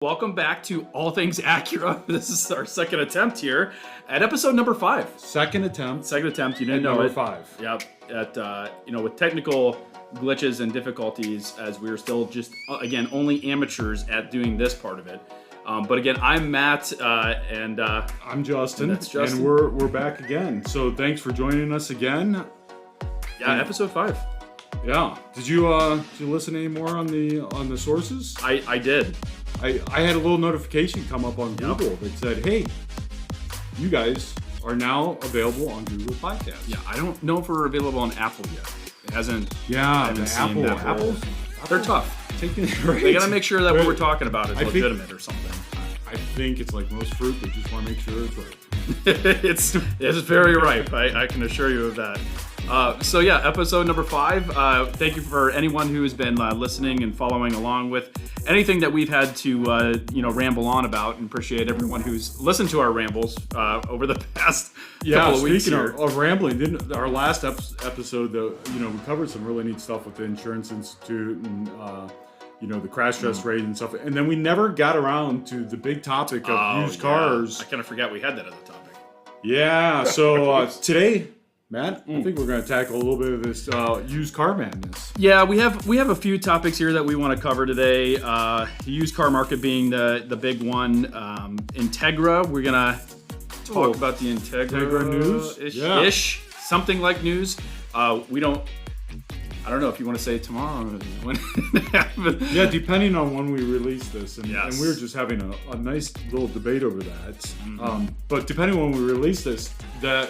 Welcome back to All Things Acura. This is our second attempt here at episode number 5. Second attempt. You didn't know number it. 5. Yep. With technical glitches and difficulties, as we're still just again only amateurs at doing this part of it. But again, I'm Matt, and I'm Justin. And that's Justin. And we're back again. So thanks for joining us again. Yeah, episode 5. Yeah. Did you listen any more on the sources? I did. I had a little notification come up on Google that said, "Hey, you guys are now available on Google Podcasts." Yeah, I don't know if we're available on Apple yet. It hasn't. Yeah, the Apples. They're tough. Right. They gotta make sure that what we're talking about is legitimate or something. I think it's like most fruit; they just want to make sure it's right. It's very ripe. I can assure you of that. So yeah, episode number 5. Thank you for anyone who has been listening and following along with anything that we've had to ramble on about, and appreciate everyone who's listened to our rambles over the past couple of weeks here. Speaking of rambling, our last episode, we covered some really neat stuff with the Insurance Institute and the crash test rate and stuff, and then we never got around to the big topic of used cars. I kind of forgot we had that as a topic. Yeah, so today, Matt, I think we're going to tackle a little bit of this used car madness. Yeah, we have a few topics here that we want to cover today. The used car market being the big one. Integra, we're going to talk about the Integra news. Ish, something like news. I don't know if you want to say it tomorrow when it happens. Yeah, depending on when we release this. And we were just having a nice little debate over that. Mm-hmm. But depending on when we release this, the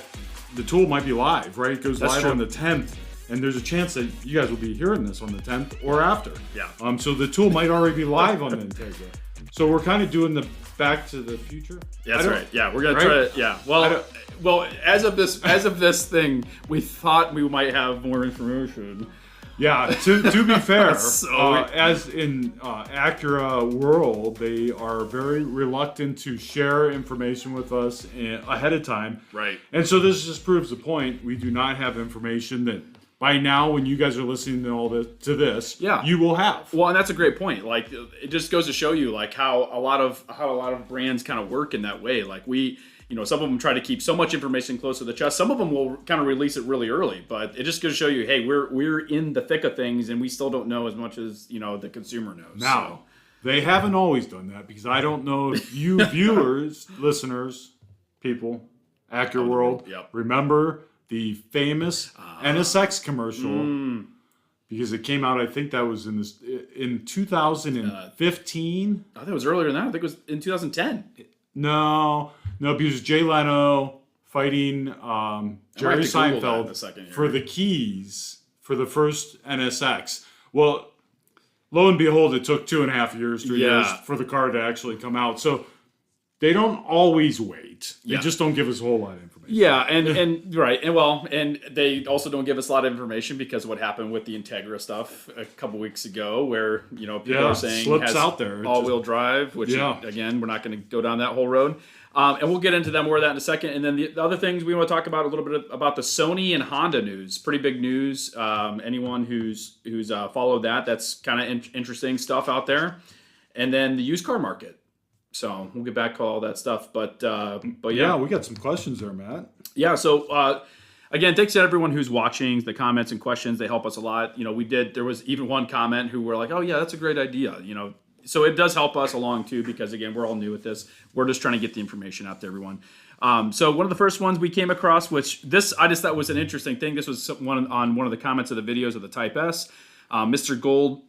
tool might be live, right? It goes live on the 10th. And there's a chance that you guys will be hearing this on the 10th or after. Yeah. So the tool might already be live on the Integra. So we're kind of doing the Back to the Future. That's right. Yeah, we're gonna try it. Yeah. Well, as of this thing, we thought we might have more information. Yeah, to be fair, as in Acura world, they are very reluctant to share information with us ahead of time. Right. And so this just proves the point. We do not have information that by now, when you guys are listening to this, you will have. Well, and that's a great point. Like, it just goes to show you like how a lot of brands kind of work in that way. Like some of them try to keep so much information close to the chest. Some of them will kind of release it really early, but it just goes to show you, hey, we're in the thick of things, and we still don't know as much as the consumer knows. Now, they haven't always done that, because I don't know if you viewers, listeners, people, Acura World, remember the famous NSX commercial, because it came out. I think that was in 2015. I think it was earlier than that. I think it was in 2010. No, because Jay Leno fighting Jerry Seinfeld for the keys for the first NSX. Well, lo and behold, it took 2.5 years, 3 years for the car to actually come out. So they don't always wait. They just don't give us a whole lot of information. Yeah, and right, and they also don't give us a lot of information because of what happened with the Integra stuff a couple weeks ago, where people are saying slips out there, all-wheel drive, which again, we're not going to go down that whole road. And we'll get into more of that in a second. And then the other things we want to talk about a little bit about the Sony and Honda news. Pretty big news. Anyone who's followed that's kind of interesting stuff out there. And then the used car market. So we'll get back to all that stuff. But yeah, we got some questions there, Matt. Yeah. So again, thanks to everyone who's watching. The comments and questions, they help us a lot. There was even one comment who were like, "Oh yeah, that's a great idea." So it does help us along too, because again, we're all new at this. We're just trying to get the information out to everyone. So one of the first ones we came across, which I just thought was an interesting thing. This was on one of the comments of the videos of the Type S. Mr. Gold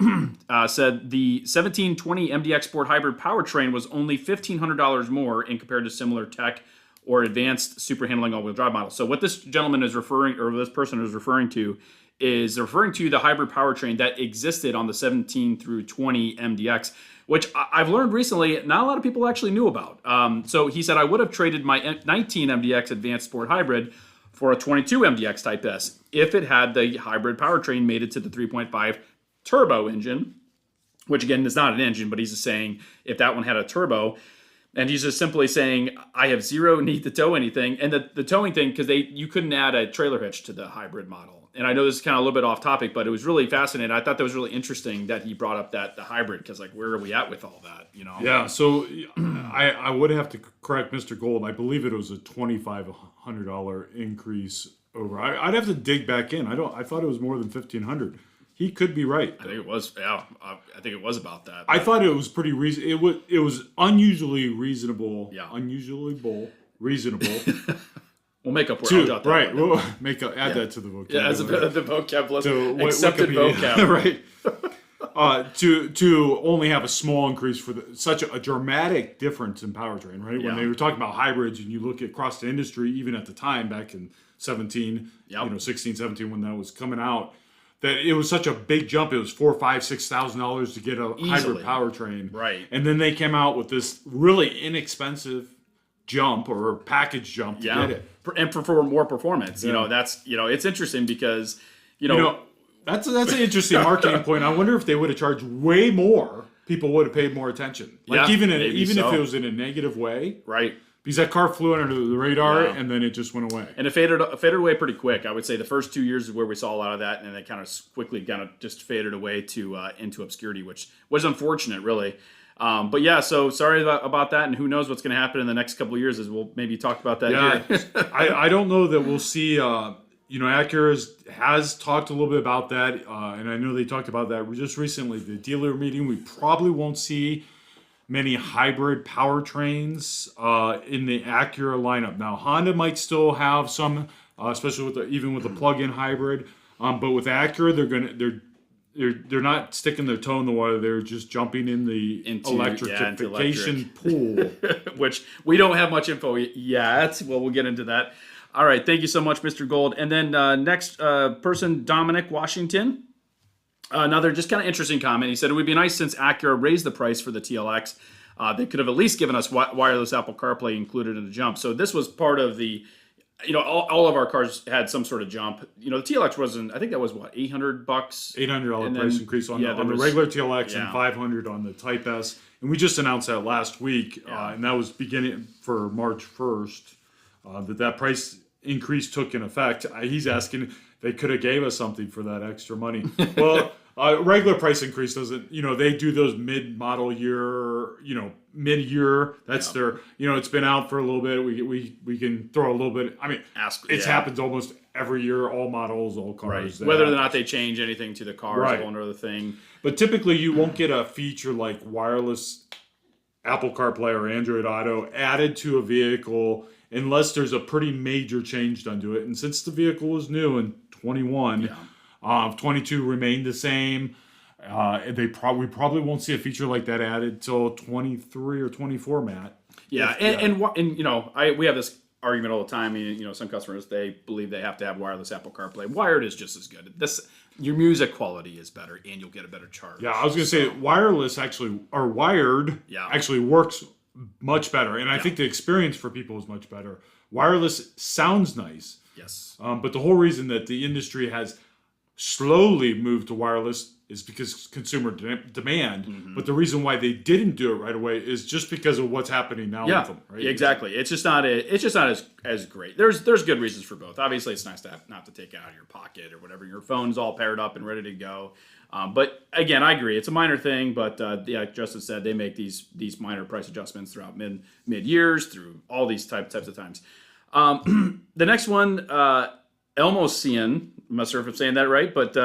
said the 1720 MDX Sport Hybrid powertrain was only $1,500 more in compared to similar tech or advanced super handling all-wheel drive models. So what this gentleman is referring to is the hybrid powertrain that existed on the 17 through 20 MDX, which I've learned recently not a lot of people actually knew about. So he said, I would have traded my 19 MDX Advanced Sport Hybrid for a 22 MDX Type S if it had the hybrid powertrain mated to the 3.5 turbo engine, which again is not an engine, but he's just saying if that one had a turbo. And he's just simply saying, I have zero need to tow anything. And the towing thing, because you couldn't add a trailer hitch to the hybrid model. and I know this is kind of a little bit off topic, but it was really fascinating. I thought that was really interesting that he brought up the hybrid, because like, where are we at with all that? Yeah. So I would have to correct Mr. Gold. I believe it was a $2,500 increase over. I'd have to dig back in. I thought it was more than $1,500. He could be right. I think it was. Yeah, I think it was about that. I thought it was pretty reasonable. It was unusually reasonable. Yeah. Reasonable. We'll make up words. Right. We'll add that to the vocabulary. Yeah, as a the vocab list. Accepted vocab. Right. To only have a small increase for such a dramatic difference in powertrain, right? When they were talking about hybrids, and you look across the industry, even at the time back in 16, 17, when that was coming out, that it was such a big jump. It was $4,000, $5,000, $6,000 to get a hybrid powertrain, right? And then they came out with this really inexpensive jump or package jump to get it, and for more performance. That's it's interesting because that's an interesting marketing point. I wonder if they would have charged way more, people would have paid more attention. Like even if it was in a negative way, right? Because that car flew under the radar and then it just went away. And it faded away pretty quick. I would say the first 2 years is where we saw a lot of that, and then it kind of quickly just faded away to into obscurity, which was unfortunate, really. But yeah, so sorry about that, and who knows what's going to happen in the next couple of years, as we'll maybe talk about that here. I don't know that we'll see, Acura has talked a little bit about that, and I know they talked about that just recently, the dealer meeting. We probably won't see many hybrid powertrains in the Acura lineup. Now, Honda might still have some, especially with the plug-in hybrid, but with Acura, they're not sticking their toe in the water. They're just jumping in the electrification pool. Which we don't have much info yet. Well, we'll get into that. All right. Thank you so much, Mr. Gold. And then next person, Dominic Washington. Another just kind of interesting comment. He said, it would be nice since Acura raised the price for the TLX. They could have at least given us wireless Apple CarPlay included in the jump. So this was part of the... all of our cars had some sort of jump. The TLX wasn't. I think that was what, $800. $800 price increase on the regular TLX and $500 on the Type S. And we just announced that last week, and that was beginning for March 1st. That price increase took in effect. He's asking if they could have gave us something for that extra money. Well, regular price increase doesn't. They do those mid-model year. Mid-year, that's their, it's been out for a little bit. We can throw a little bit. I mean, it happens almost every year, all models, all cars. Right. Whether or not they change anything to the car is a whole other thing. But typically, you won't get a feature like wireless Apple CarPlay or Android Auto added to a vehicle unless there's a pretty major change done to it. And since the vehicle was new in 21, 22 remained the same. We probably won't see a feature like that added till 23 or 24, Matt. Yeah, and we have this argument all the time. Some customers, they believe they have to have wireless Apple CarPlay. Wired is just as good. Your music quality is better, and you'll get a better charge. Yeah, I was going to say wireless wired actually works much better, and I think the experience for people is much better. Wireless sounds nice. Yes. But the whole reason that the industry has slowly moved to wireless is because consumer demand. Mm-hmm. But the reason why they didn't do it right away is just because of what's happening now with them. Right? Exactly. It's just not as great. There's good reasons for both. Obviously, it's nice to have not to take it out of your pocket or whatever. Your phone's all paired up and ready to go. But again, I agree. It's a minor thing, but like Justin said, they make these minor price adjustments throughout mid years, through all these types of times. The next one, Elmosian, I'm not sure if I'm saying that right, but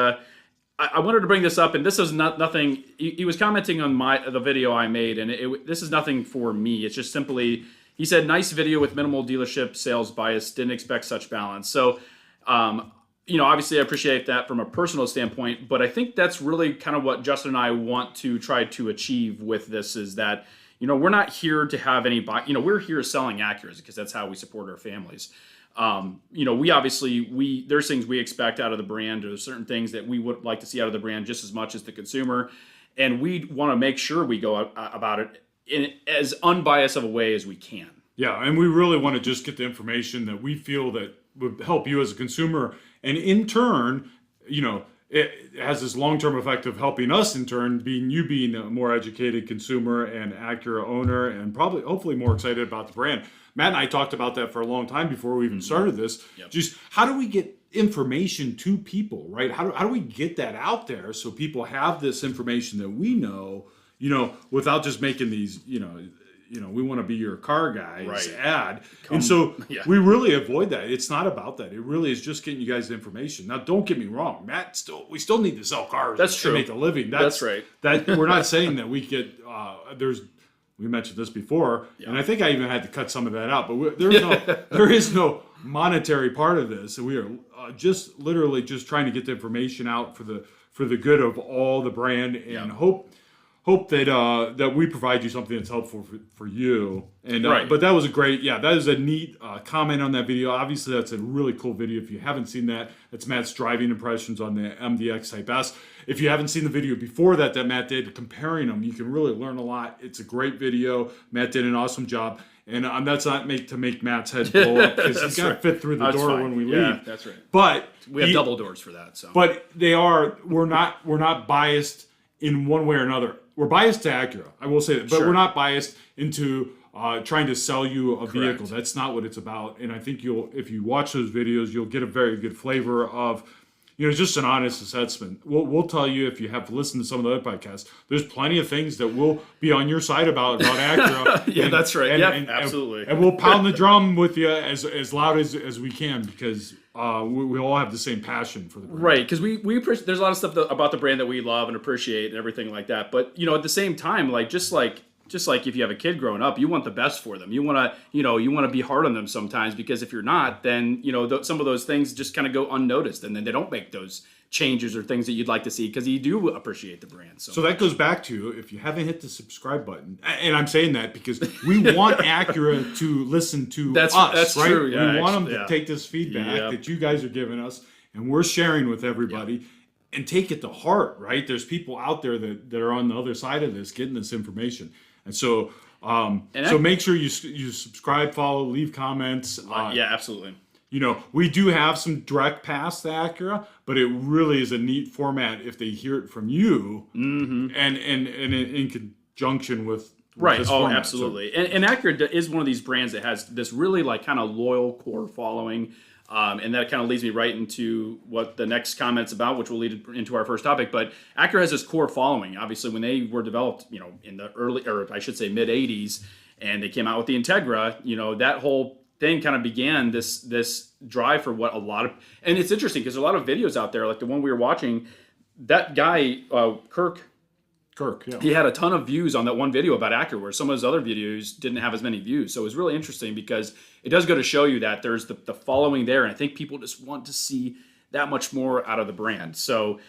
I wanted to bring this up, and this is nothing. He was commenting on the video I made, and this is nothing for me. It's just simply, he said, nice video with minimal dealership sales bias. Didn't expect such balance. So, obviously I appreciate that from a personal standpoint, but I think that's really kind of what Justin and I want to try to achieve with this, is that, we're not here to have any, we're here selling Acuras because that's how we support our families. We obviously, there's things we expect out of the brand, or there's certain things that we would like to see out of the brand just as much as the consumer. And we want to make sure we go about it in as unbiased of a way as we can. Yeah. And we really want to just get the information that we feel that would help you as a consumer. And in turn, it has this long-term effect of helping us in turn, being a more educated consumer and Acura owner, and hopefully more excited about the brand. Matt and I talked about that for a long time before we even started this. Yep. Just how do we get information to people, right? How do we get that out there so people have this information that we know, without just making these, we want to be your car guys ad. And so we really avoid that. It's not about that. It really is just getting you guys the information. Now, don't get me wrong, Matt. We still need to sell cars. That's true. To make a living. That's right. That we're not saying that we get. We mentioned this before, and I think I even had to cut some of that out. But there is no monetary part of this. We are just literally just trying to get the information out for the good of all the brand, and hope that we provide you something that's helpful for you. And but that was a great, that is a neat comment on that video. Obviously, that's a really cool video. If you haven't seen that, it's Matt's driving impressions on the MDX Type S. If you haven't seen the video before that Matt did comparing them, you can really learn a lot. It's a great video. Matt did an awesome job. And that's not to make Matt's head blow up, because he's got to fit through the door when we leave. Yeah, that's right. But we have double doors for that. So, but we're not biased in one way or another. We're biased to Acura, I will say that, but we're not biased into trying to sell you a vehicle. That's not what it's about. And I think if you watch those videos, you'll get a very good flavor of, just an honest assessment. We'll tell you, if you have listened to some of the other podcasts, there's plenty of things that will be on your side about Acura. That's right. Absolutely. And we'll pound the drum with you as loud as we can, because we all have the same passion for the brand. Right, because we appreciate, there's a lot of stuff about the brand that we love and appreciate and everything like that. But at the same time, just like if you have a kid growing up, you want the best for them. You want to be hard on them sometimes, because if you're not, then some of those things just kind of go unnoticed, and then they don't make those changes or things that you'd like to see, because you do appreciate the brand. So that goes back to, if you haven't hit the subscribe button, and I'm saying that because we want Acura to listen to us. That's right? True. Yeah, we want them to take this feedback that you guys are giving us, and we're sharing with everybody. And take it to heart, right? There's people out there that are on the other side of this, getting this information. And so make sure you subscribe, follow, leave comments. Absolutely. We do have some direct paths to Acura, but it really is a neat format if they hear it from you, and in conjunction with this format. Absolutely. So, and Acura is one of these brands that has this really kind of loyal core following. And that kind of leads me right into what the next comment's about, which will lead into our first topic. But Acura has this core following. Obviously, when they were developed, in the early, or I should say mid 80s, and they came out with the Integra, that whole thing kind of began this drive for what a lot of, and it's interesting because there's a lot of videos out there, like the one we were watching, that guy, Kirk, he had a ton of views on that one video about Acura, where some of his other videos didn't have as many views. So it was really interesting, because it does go to show you that there's the following there, and I think people just want to see that much more out of the brand. So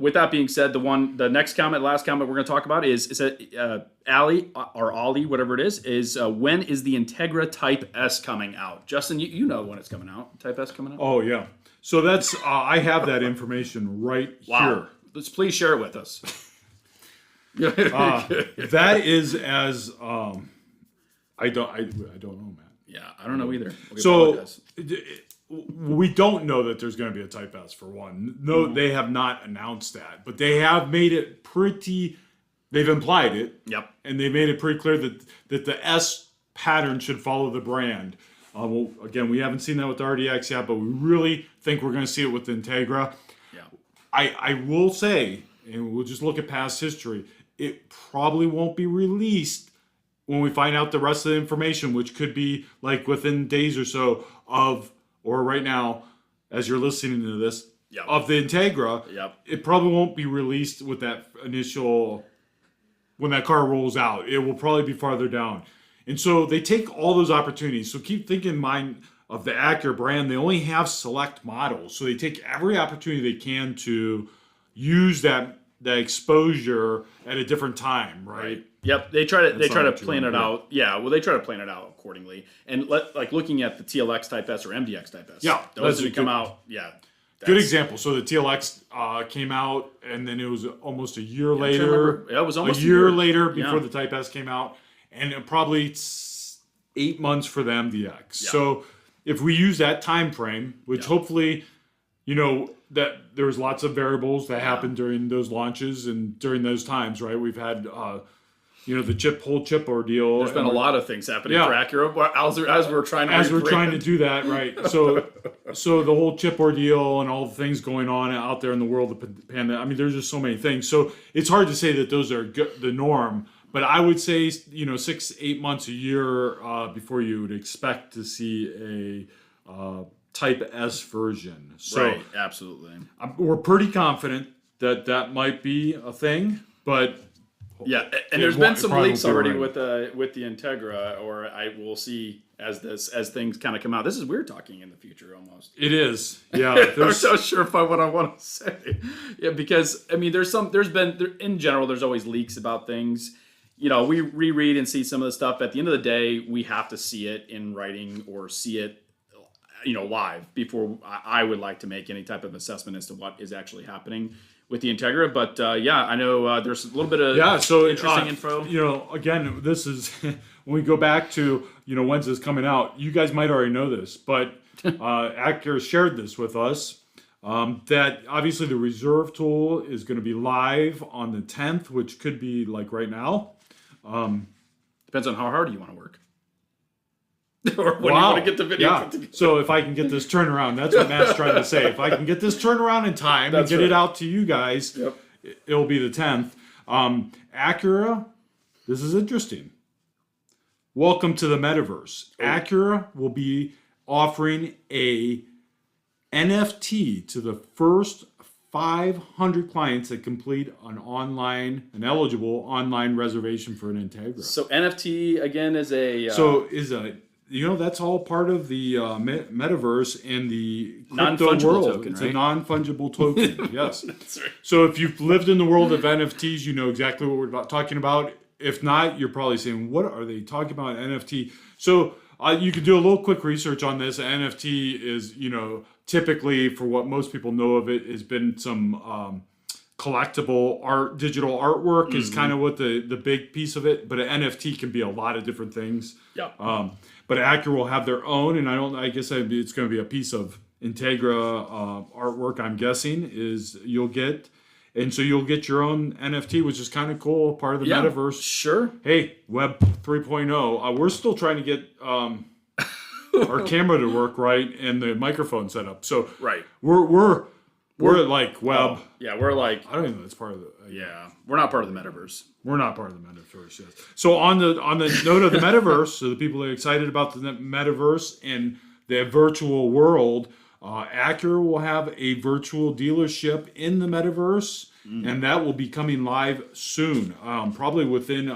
with that being said, the last comment we're going to talk about is that Ollie, whatever it is when is the Integra Type S coming out? Justin, you know when it's coming out. Type S coming out? Oh yeah. So that's I have that information right here. Please share it with us. That is as I don't know, Matt. Yeah, I don't know either. So we don't know that there's going to be a Type S, for one. No, they have not announced that, but they have made it they've implied it. Yep. And they made it pretty clear that the S pattern should follow the brand. Well, again, we haven't seen that with the RDX yet, but we really think we're going to see it with the Integra. Yeah. I will say, and we'll just look at past history, it probably won't be released when we find out the rest of the information, which could be like within days or so or right now, as you're listening to this, of the Integra. Yep. It probably won't be released with that initial, when that car rolls out. It will probably be farther down. And so they take all those opportunities. So keep thinking in mind of the Acura brand. They only have select models. So they take every opportunity they can to use that exposure at a different time, right? Yep. They try to plan it out. Yeah. Well, they try to plan it out accordingly. And like looking at the TLX Type S or MDX Type S. Yeah. Those that come out. Yeah. Good example. So the TLX came out, and then it was almost a year later. Yeah, it was almost a year later before the Type S came out, and probably 8 months for the MDX. Yeah. So if we use that time frame, which hopefully, that there was lots of variables that happened during those launches and during those times, right? We've had, the whole chip ordeal. There's been a lot of things happening for Acura as we're trying to we're trying to do that, right? So So the whole chip ordeal and all the things going on out there in the world, the pandemic. I mean, there's just so many things. So it's hard to say that those are the norm. But I would say, 6-8 months a year before you would expect to see a Type S version. So right, absolutely. We're pretty confident that might be a thing, but yeah, and there's been some leaks already with the Integra, or I will see as things kind of come out. This is weird talking in the future almost. It is, yeah. I'm not so sure what I want to say. Yeah, because I mean, in general, there's always leaks about things. We reread and see some of the stuff. At the end of the day, we have to see it in writing or see it, live before I would like to make any type of assessment as to what is actually happening with the Integra. But I know there's a little bit of interesting info. Again, this is when we go back to when's this coming out. You guys might already know this, but Acura shared this with us. That obviously the reserve tool is going to be live on the 10th, which could be like right now. Depends on how hard you want to work. Or when you want to get the video. Yeah. So if I can get this turnaround, that's what Matt's trying to say. If I can get this turnaround in time and get it out to you guys, it'll be the 10th. Acura, this is interesting. Welcome to the metaverse. Acura will be offering a NFT to the first 500 clients that complete an eligible online reservation for an Integra. So NFT again is that's all part of the metaverse and the crypto non-fungible world. Token, it's right? a non-fungible token. Yes. That's right. So if you've lived in the world of NFTs, you know exactly what we're talking about. If not, you're probably saying, "What are they talking about NFT?" So you can do a little quick research on this. NFT is, typically, for what most people know of it, has been some collectible art, digital artwork is kind of what the big piece of it. But an NFT can be a lot of different things. Yeah. But Acura will have their own, and I guess it's going to be a piece of Integra artwork. I'm guessing you'll get your own NFT, which is kind of cool, part of the metaverse. Sure. Hey, Web 3.0. We're still trying to get our camera to work right and the microphone set up. So right, we're like web. Oh, yeah, we're like I don't even know that's part of the. We're not part of the metaverse. We're not part of the metaverse. Yes. So on the note of the metaverse, so the people that are excited about the metaverse and the virtual world, Acura will have a virtual dealership in the metaverse, and that will be coming live soon, probably within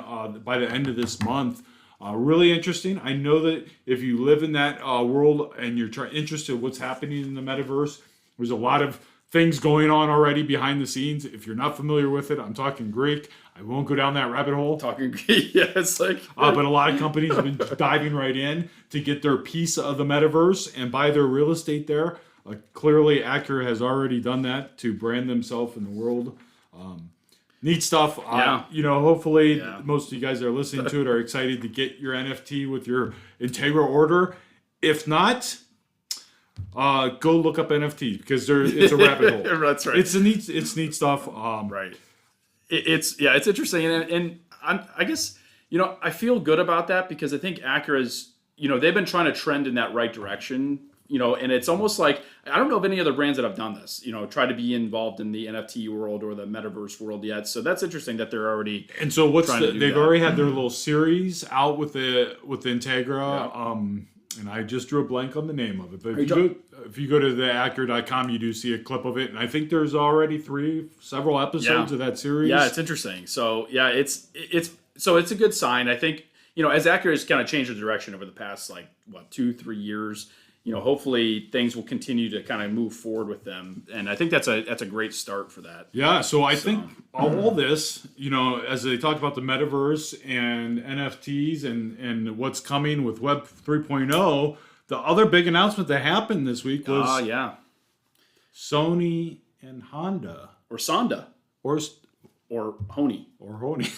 by the end of this month. Really interesting. I know that if you live in that world and you're interested in what's happening in the metaverse, there's a lot of things going on already behind the scenes. If you're not familiar with it, I'm talking Greek. I won't go down that rabbit hole. Talking Greek, yeah, it's like. But a lot of companies have been diving right in to get their piece of the metaverse and buy their real estate there. Clearly, Acura has already done that to brand themselves in the world. Neat stuff. Hopefully most of you guys that are listening to it are excited to get your NFT with your Integra order. If not, go look up NFT because it's a rabbit hole. That's right. It's neat stuff. Right. It's interesting, and I guess I feel good about that because I think Acura's they've been trying to trend in that right direction. And it's almost like I don't know of any other brands that have done this. Try to be involved in the NFT world or the metaverse world yet. So that's interesting that they're already. And so they've already had their little series out with the Integra. Yeah. And I just drew a blank on the name of it. But if you go to the Acura.com, you do see a clip of it. And I think there's already several episodes of that series. Yeah, it's interesting. So it's a good sign. I think, as Acura has kind of changed the direction over the past 2-3 years, hopefully things will continue to kind of move forward with them. And I think that's a great start for that. Yeah. So I think all this, as they talk about the metaverse and NFTs and what's coming with Web 3.0, the other big announcement that happened this week was Sony and Honda. Or Sonda. Or Honey. Or Honey.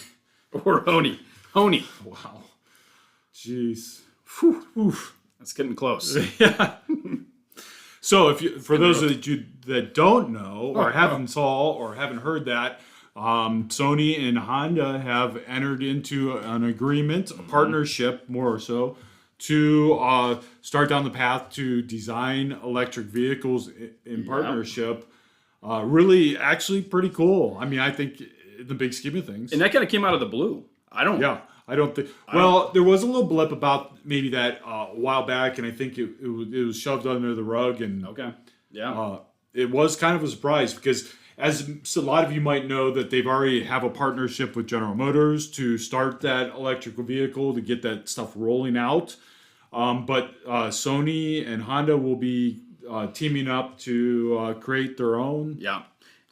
Or Honey. Honey. Wow. Jeez. Whew. It's getting close. Yeah. So, for those of you that don't know or haven't saw or haven't heard that, Sony and Honda have entered into an agreement, a partnership more so, to start down the path to design electric vehicles in partnership. Really, actually pretty cool. I mean, I think in the big scheme of things. And that kind of came out of the blue. I don't think. Well, there was a little blip about maybe that a while back, and I think it was shoved under the rug. And it was kind of a surprise because, as a lot of you might know, that they've already have a partnership with General Motors to start that electrical vehicle to get that stuff rolling out. But Sony and Honda will be teaming up to create their own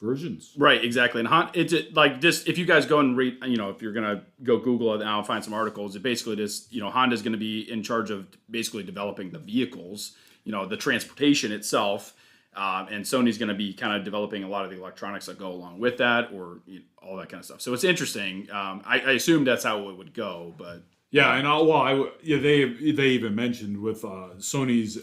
versions. Right, exactly. And it's like this. If you guys go and read, if you're gonna go Google it now and find some articles, it basically just Honda's going to be in charge of basically developing the vehicles, the transportation itself, and Sony's going to be kind of developing a lot of the electronics that go along with that, or all that kind of stuff. So it's interesting. I assume that's how it would go, but. Yeah, and they even mentioned with Sony's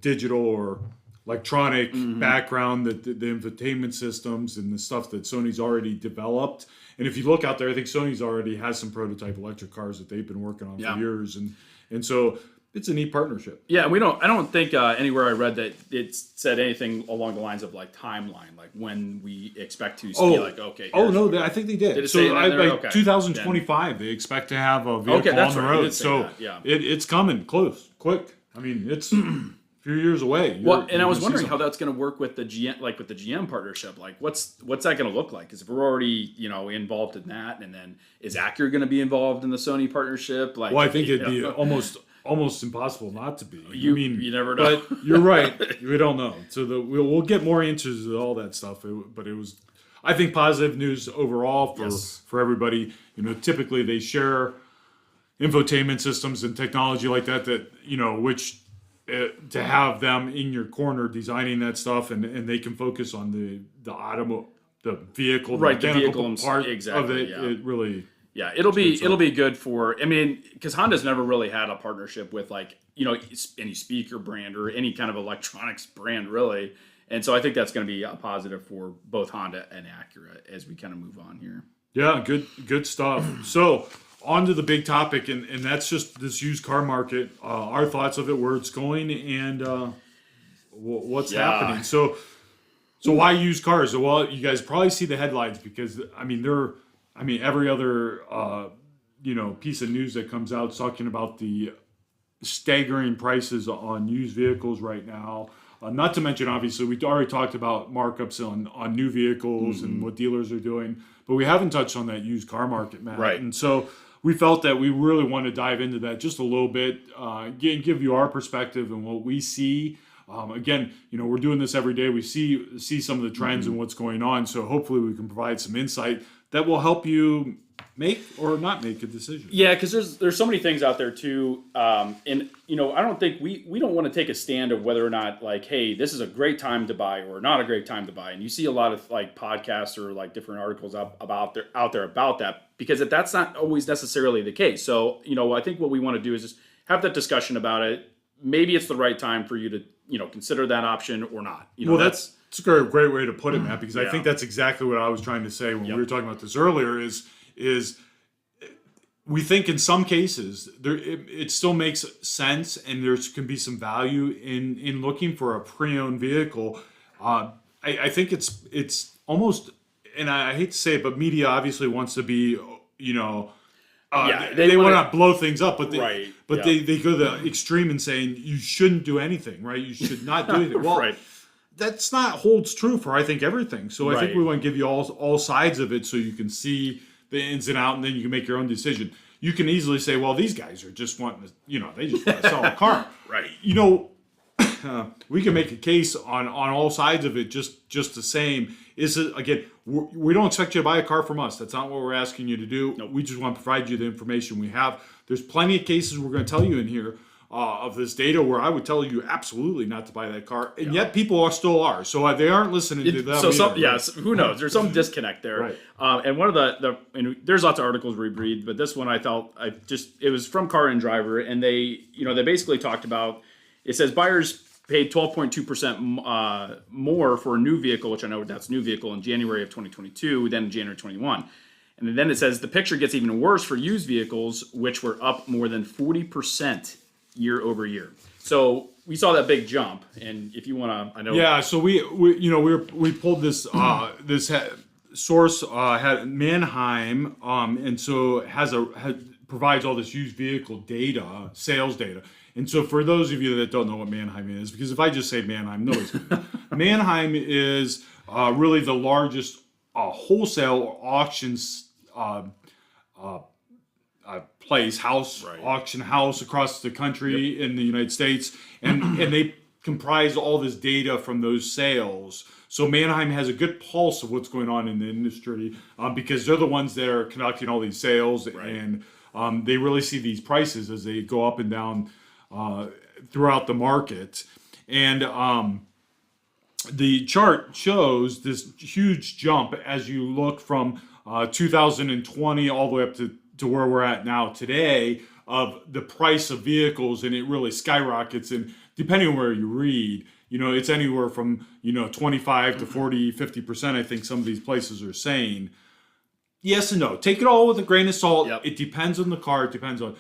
digital or electronic background, that the infotainment systems and the stuff that Sony's already developed. And if you look out there, I think Sony's already has some prototype electric cars that they've been working on for years, and so it's a neat partnership. Yeah, I don't think anywhere I read that it said anything along the lines of like timeline, like when we expect to see okay. No, I think they did. Did it say by 2025, they expect to have a vehicle on the road. So it's coming quick. I mean, it's a few years away. And I was wondering how that's going to work with the GM, like with the GM partnership. Like, what's that going to look like? Because if we're already involved in that, and then is Acura going to be involved in the Sony partnership? Like, I think it'd be almost impossible not to be. You never know. But you're right. We don't know. So we'll get more into all that stuff. But it was, I think, positive news overall for everybody. Typically they share infotainment systems and technology like that which to have them in your corner designing that stuff, and they can focus on the vehicle, the mechanical part of it. It really. Yeah, it'll be good for. I mean, because Honda's never really had a partnership with any speaker brand or any kind of electronics brand really, and so I think that's going to be a positive for both Honda and Acura as we kind of move on here. Yeah, good stuff. So on to the big topic, and that's just this used car market. Our thoughts of it, where it's going, and what's happening. So why used cars? Well, you guys probably see the headlines because every other piece of news that comes out is talking about the staggering prices on used vehicles right now. Not to mention, obviously, we already talked about markups on new vehicles and what dealers are doing, but we haven't touched on that used car market, Matt. Right. And so we felt that we really want to dive into that just a little bit, give you our perspective and what we see. Again, we're doing this every day. We see some of the trends and what's going on. So hopefully we can provide some insight that will help you make or not make a decision. Yeah, because there's so many things out there too, and I don't think we don't want to take a stand of whether or not like, hey, this is a great time to buy or not a great time to buy. And you see a lot of like podcasts or like different articles out there about that, because that's not always necessarily the case. So I think what we want to do is just have that discussion about it. Maybe it's the right time for you to consider that option or not. That's a great way to put it, Matt, because I think that's exactly what I was trying to say when we were talking about this earlier is we think in some cases it still makes sense and there can be some value in looking for a pre-owned vehicle. I think it's almost, and I hate to say it, but media obviously wants to be, they want to blow things up, but they go to the extreme in saying you shouldn't do anything, right? You should not do anything. Well, that's not holds true for, I think, everything. So I think we want to give you all sides of it so you can see the ins and outs, and then you can make your own decision. You can easily say, well, these guys are just wanting to, they just want to sell a car. Right. We can make a case on all sides of it just the same. Is it, again, we don't expect you to buy a car from us. That's not what we're asking you to do. Nope. We just want to provide you the information we have. There's plenty of cases we're going to tell you in here of this data where I would tell you absolutely not to buy that car, and yet people still are. So they aren't listening to that. So who knows? There's some disconnect there. Right. And one of there's lots of articles we read, but this one it was from Car and Driver, and they basically talked about, it says buyers paid 12.2% more for a new vehicle, which I know that's new vehicle in January of 2022 than in January 21. And then it says the picture gets even worse for used vehicles, which were up more than 40% year over year. So we saw that big jump, and if you want to, I know. Yeah, so we pulled this source had Manheim, and so provides all this used vehicle data, sales data. And so for those of you that don't know what Manheim is, because if I just say Manheim, nobody's going to know. Manheim is really the largest wholesale auctions auction house across the country in the United States, and they comprise all this data from those sales. So Manheim has a good pulse of what's going on in the industry because they're the ones that are conducting all these sales, and they really see these prices as they go up and down throughout the market. And the chart shows this huge jump as you look from 2020 all the way up to where we're at now today of the price of vehicles, and it really skyrockets. And depending on where you read, it's anywhere from 25 to 40, 50%. I think some of these places are saying. Yes and no. Take it all with a grain of salt. Yep. It depends on the car. It depends on.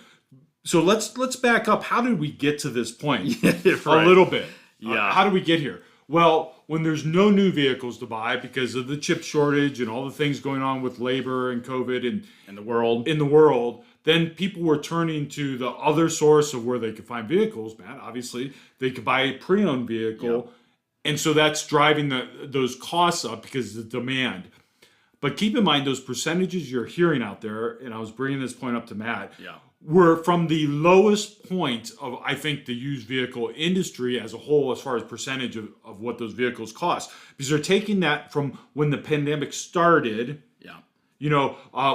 So let's back up. How did we get to this point? A little bit. Yeah. How did we get here? Well, when there's no new vehicles to buy because of the chip shortage and all the things going on with labor and COVID and in the world, then people were turning to the other source of where they could find vehicles. Matt, obviously, they could buy a pre-owned vehicle, yep. And so that's driving those costs up because of the demand. But keep in mind those percentages you're hearing out there, and I was bringing this point up to Matt. Yeah. Were from the lowest point of, I think, the used vehicle industry as a whole, as far as percentage of what those vehicles cost. Because they're taking that from when the pandemic started. Yeah.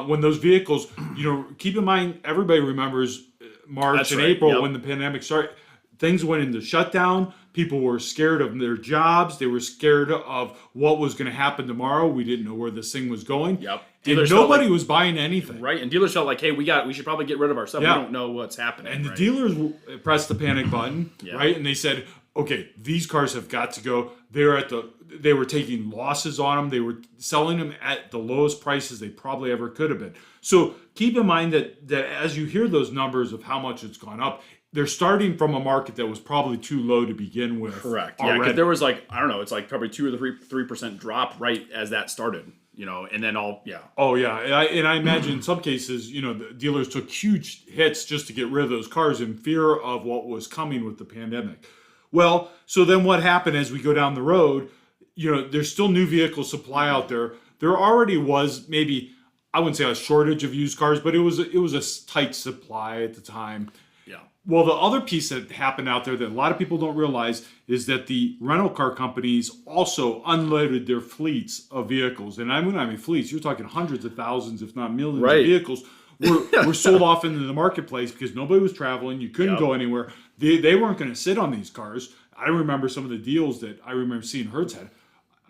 When those vehicles, keep in mind, everybody remembers March and April, yep. When the pandemic started. Things went into shutdown. People were scared of their jobs. They were scared of what was going to happen tomorrow. We didn't know where this thing was going. Yep. And nobody was buying anything. Right. And dealers felt like, hey, we should probably get rid of our stuff. Yeah. We don't know what's happening. And the dealers pressed the panic button, yeah. Right? And they said, okay, these cars have got to go. They were taking losses on them. They were selling them at the lowest prices they probably ever could have been. So keep in mind that as you hear those numbers of how much it's gone up, they're starting from a market that was probably too low to begin with. Correct. Yeah, because there was it's like probably 2 or 3% drop right as that started, and then yeah. Oh, yeah. And I imagine in some cases, the dealers took huge hits just to get rid of those cars in fear of what was coming with the pandemic. Well, so then what happened as we go down the road, there's still new vehicle supply out there. There already was maybe, I wouldn't say a shortage of used cars, but it was a tight supply at the time. Yeah. Well, the other piece that happened out there that a lot of people don't realize is that the rental car companies also unloaded their fleets of vehicles. And I mean fleets, you're talking hundreds of thousands, if not millions of vehicles were sold off into the marketplace because nobody was traveling. You couldn't go anywhere. They weren't going to sit on these cars. I remember some of the deals that I remember seeing Hertz had.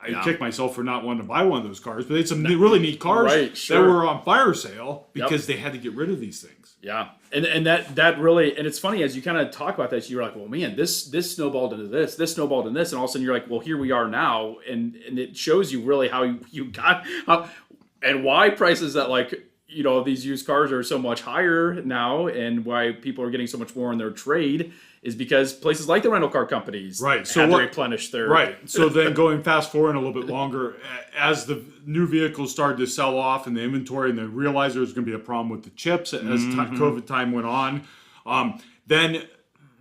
I kicked myself for not wanting to buy one of those cars, but they had some really neat cars that were on fire sale because they had to get rid of these things. Yeah, and that really, and it's funny as you kind of talk about this, you're like, well, man, this snowballed into this snowballed into this, and all of a sudden you're like, well, here we are now, and it shows you really how you got and why prices that these used cars are so much higher now, and why people are getting so much more in their trade is because places like the rental car companies had to replenish their... Right. So then going fast forward a little bit longer, as the new vehicles started to sell off in the inventory and they realized there was going to be a problem with the chips as COVID time went on, then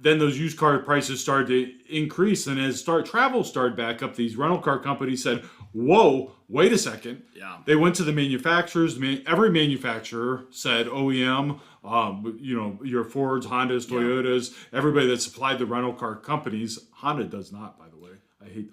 those used car prices started to increase. And as travel started back up, these rental car companies said, whoa, wait a second. Yeah. They went to the manufacturers. Every manufacturer said OEM, your Fords, Hondas, Toyotas, everybody that supplied the rental car companies. Honda does not, by the way.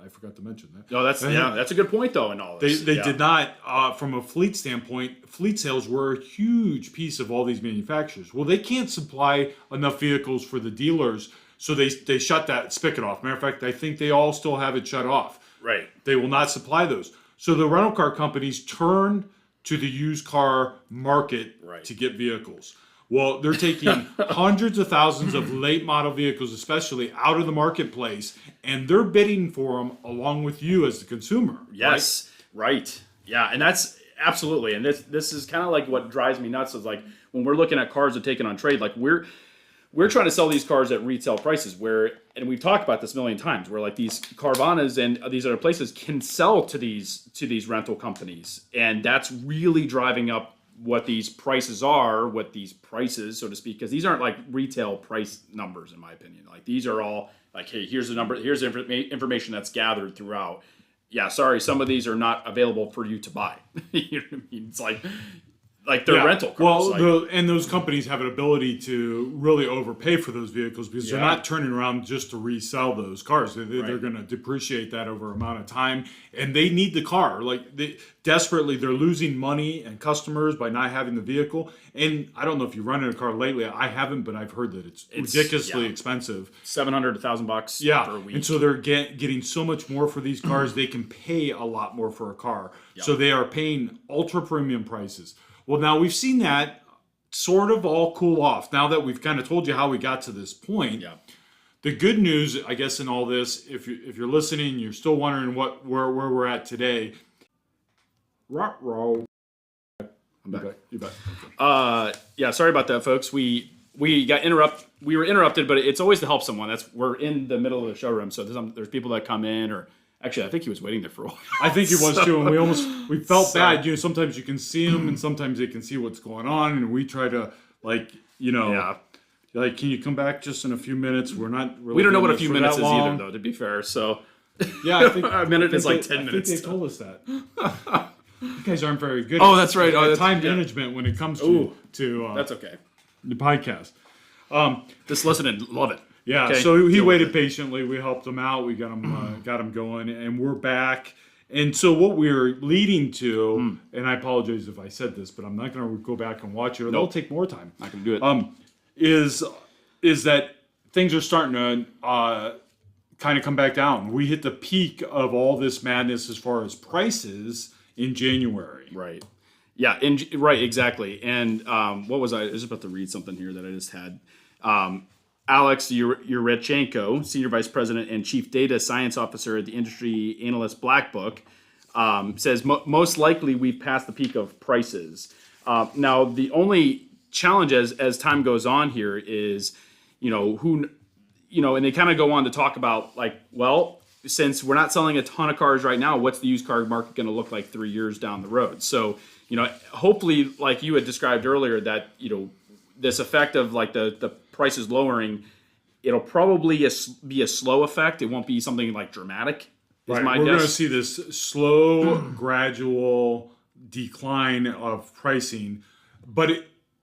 I forgot to mention that. No, that's a good point though in all this. They did not, from a fleet standpoint, fleet sales were a huge piece of all these manufacturers. Well, they can't supply enough vehicles for the dealers, so they shut that spigot off. Matter of fact, I think they all still have it shut off. Right. They will not supply those. So the rental car companies turned to the used car market to get vehicles. Well, they're taking hundreds of thousands of late model vehicles, especially, out of the marketplace, and they're bidding for them along with you as the consumer. Yes, right. Yeah, and that's absolutely. And this is kind of like what drives me nuts is like when we're looking at cars that are taken on trade, like we're we're trying to sell these cars at retail prices and we've talked about this a million times, where like these Carvanas and these other places can sell to these rental companies. And that's really driving up what these prices are, what these prices, so to speak, because these aren't like retail price numbers, in my opinion. Like these are all like, hey, here's the number, here's the information that's gathered throughout. Yeah, sorry, some of these are not available for you to buy. You know what I mean? It's like they're rental cars. Well, and those companies have an ability to really overpay for those vehicles because they're not turning around just to resell those cars. They're going to depreciate that over an amount of time, and they need the car. Like desperately, they're losing money and customers by not having the vehicle. And I don't know if you run in a car lately. I haven't, but I've heard that it's ridiculously expensive. $700 to $1,000 per week. And so they're getting so much more for these cars. They can pay a lot more for a car. Yep. So they are paying ultra premium prices. Well, now we've seen that sort of all cool off. Now that we've kind of told you how we got to this point, the good news, I guess, in all this, if you're listening, you're still wondering where we're at today. I'm back. You're back. Okay. Sorry about that, folks. We got interrupted. We were interrupted, but it's always to help someone. We're in the middle of the showroom, so there's people that come in or. Actually, I think he was waiting there for a while. I think he was too, and we felt bad. You know, sometimes you can see him, and sometimes they can see what's going on, and we try to like, can you come back just in a few minutes? We're not. Really we don't know what a few minutes is either, though. To be fair, so I think a minute is like 10 minutes. I think they told us that. You guys aren't very good. Oh, that's right. That's time management when it comes to that's okay. The podcast. Just listen and love it. Yeah, okay. So he waited patiently. We helped him out. We got him going, and we're back. And so what we're leading to, and I apologize if I said this, but I'm not going to go back and watch it. It'll take more time. Not going to do it. Is that things are starting to kind of come back down. We hit the peak of all this madness as far as prices in January. Right. Yeah. Right. Exactly. And what was I was about to read something here that I just had. Alex Yurechenko, Senior Vice President and Chief Data Science Officer at the Industry Analyst Black Book, says most likely we've passed the peak of prices. Now, the only challenge as time goes on here is, and they kind of go on to talk about like, well, since we're not selling a ton of cars right now, what's the used car market going to look like 3 years down the road? So, hopefully, like you had described earlier, that, this effect of like the prices lowering, it'll probably be a slow effect. It won't be something like dramatic. We're going to see this slow, gradual decline of pricing, but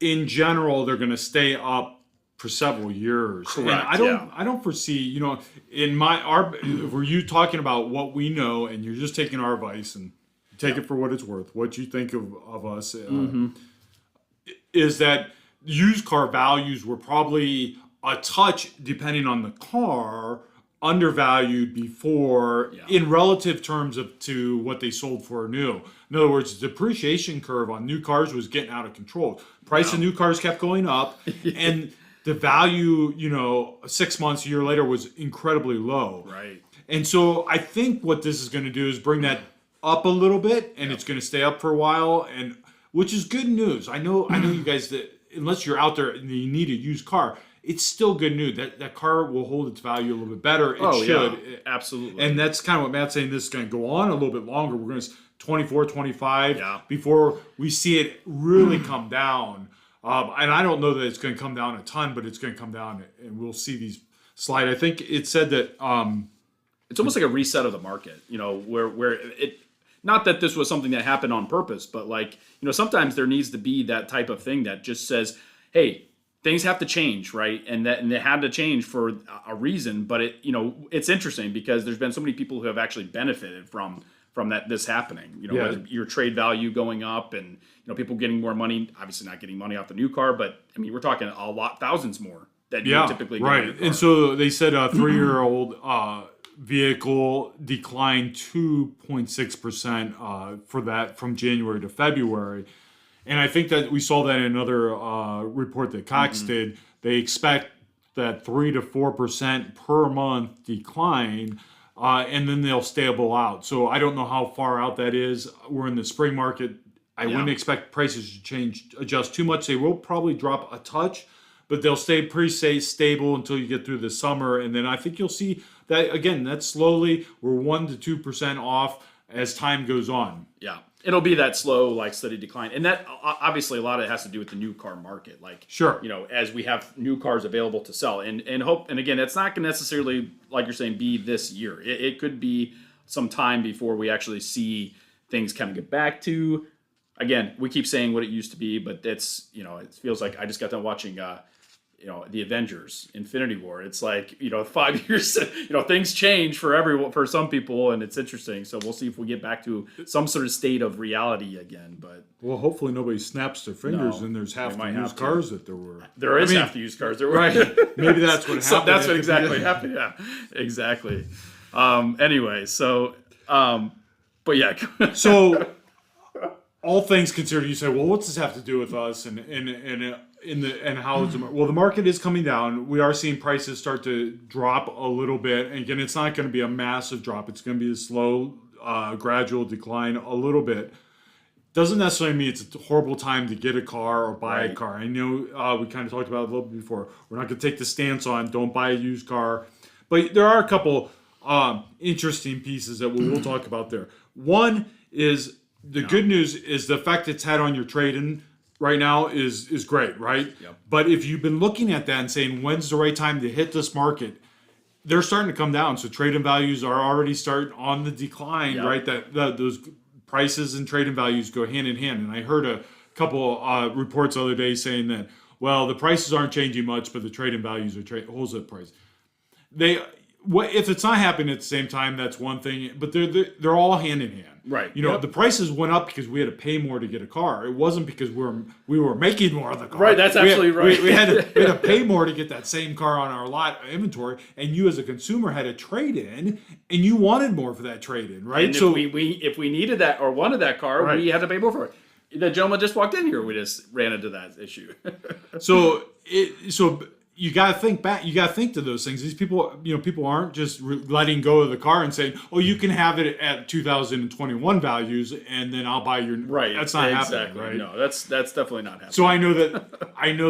in general, they're going to stay up for several years. Correct. And I don't foresee, if we're you talking about what we know, and you're just taking our advice and take it for what it's worth, what you think of us, is that used car values were probably a touch, depending on the car, undervalued before in relative terms to what they sold for new. In other words, the depreciation curve on new cars was getting out of control. Price of new cars kept going up, and the value, 6 months, a year later, was incredibly low. Right. And so I think what this is going to do is bring that up a little bit, and it's going to stay up for a while, and which is good news. I know you guys that. Unless you're out there and you need a used car, it's still good news. That car will hold its value a little bit better. It should. Yeah, absolutely. And that's kind of what Matt's saying. This is going to go on a little bit longer. We're going to 24, 25 before we see it really come down. And I don't know that it's going to come down a ton, but it's going to come down, and we'll see these slide. I think it said that it's almost like a reset of the market. Where it. Not that this was something that happened on purpose, but sometimes there needs to be that type of thing that just says, hey, things have to change, right? And they had to change for a reason. But it's interesting because there's been so many people who have actually benefited from this happening. Your trade value going up, and people getting more money. Obviously, not getting money off the new car, but I mean, we're talking a lot, thousands more than you typically get. Right. And so they said a 3-year-old vehicle declined 2.6% for that from January to February. And I think that we saw that in another report that Cox did. They expect that 3 to 4% per month decline, and then they'll stable out. So I don't know how far out that is. We're in the spring market. I wouldn't expect prices to adjust too much. They will probably drop a touch, but they'll stay pretty stable until you get through the summer. And then I think you'll see that, again, that slowly we're 1% to 2% off as time goes on. Yeah. It'll be that slow, like steady decline. And that obviously a lot of it has to do with the new car market. Like, sure, you know, as we have new cars available to sell and again, it's not going to necessarily, like you're saying, be this year. It could be some time before we actually see things kind of get back to, again, we keep saying what it used to be, but it's, you know, it feels like I just got done watching, you know, the Avengers, Infinity War. It's like, you know, 5 years, you know, things change for everyone, for some people, and it's interesting. So we'll see if we get back to some sort of state of reality again. But well, hopefully nobody snaps their fingers and there's half the used cars that there were. There is half the used cars there were. Right. Maybe that's what happened. So that's what exactly happened. Yeah, exactly. Anyway, so, but yeah. So all things considered, you say, well, what's this have to do with us and how is the market is coming down. We are seeing prices start to drop a little bit. And again, it's not going to be a massive drop. It's going to be a slow, gradual decline a little bit. Doesn't necessarily mean it's a horrible time to get a car or buy a car. I know we kind of talked about it a little bit before. We're not going to take the stance on don't buy a used car. But there are a couple interesting pieces that we'll talk about there. One is the good news is the effect it's had on your trade-in right now is great, right? Yep. But if you've been looking at that and saying, when's the right time to hit this market, they're starting to come down. So trade-in values are already starting on the decline, right? Those prices and trade-in values go hand in hand. And I heard a couple reports the other day saying that, well, the prices aren't changing much, but the trade-in values are wholesale price. If it's not happening at the same time, that's one thing. But they're all hand in hand. Right. You know, the prices went up because we had to pay more to get a car. It wasn't because we were making more of the car. Right, that's absolutely right. We had to pay more to get that same car on our lot inventory, and you as a consumer had a trade-in, and you wanted more for that trade-in, right? And so if we needed that or wanted that car, we had to pay more for it. The gentleman just walked in here. We just ran into that issue. So you got to think back. You got to think to those things. These people, people aren't just letting go of the car and saying, "Oh, you can have it at 2021 values, and then I'll buy your." Right. That's not happening. Right. No, that's definitely not happening. So I know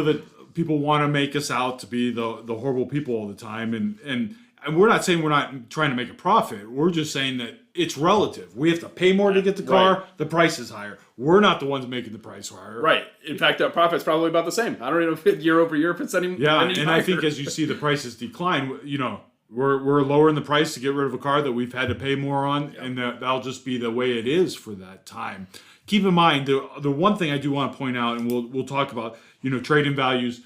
that people want to make us out to be the horrible people all the time, and we're not saying we're not trying to make a profit. We're just saying that it's relative. We have to pay more to get the car. Right. The price is higher. We're not the ones making the price higher. Right. In fact, our profit's probably about the same. I don't know if year over year if it's any and higher. I think as you see the prices decline, we're lowering the price to get rid of a car that we've had to pay more on, and that'll just be the way it is for that time. Keep in mind the one thing I do want to point out, and we'll talk about trade-in values.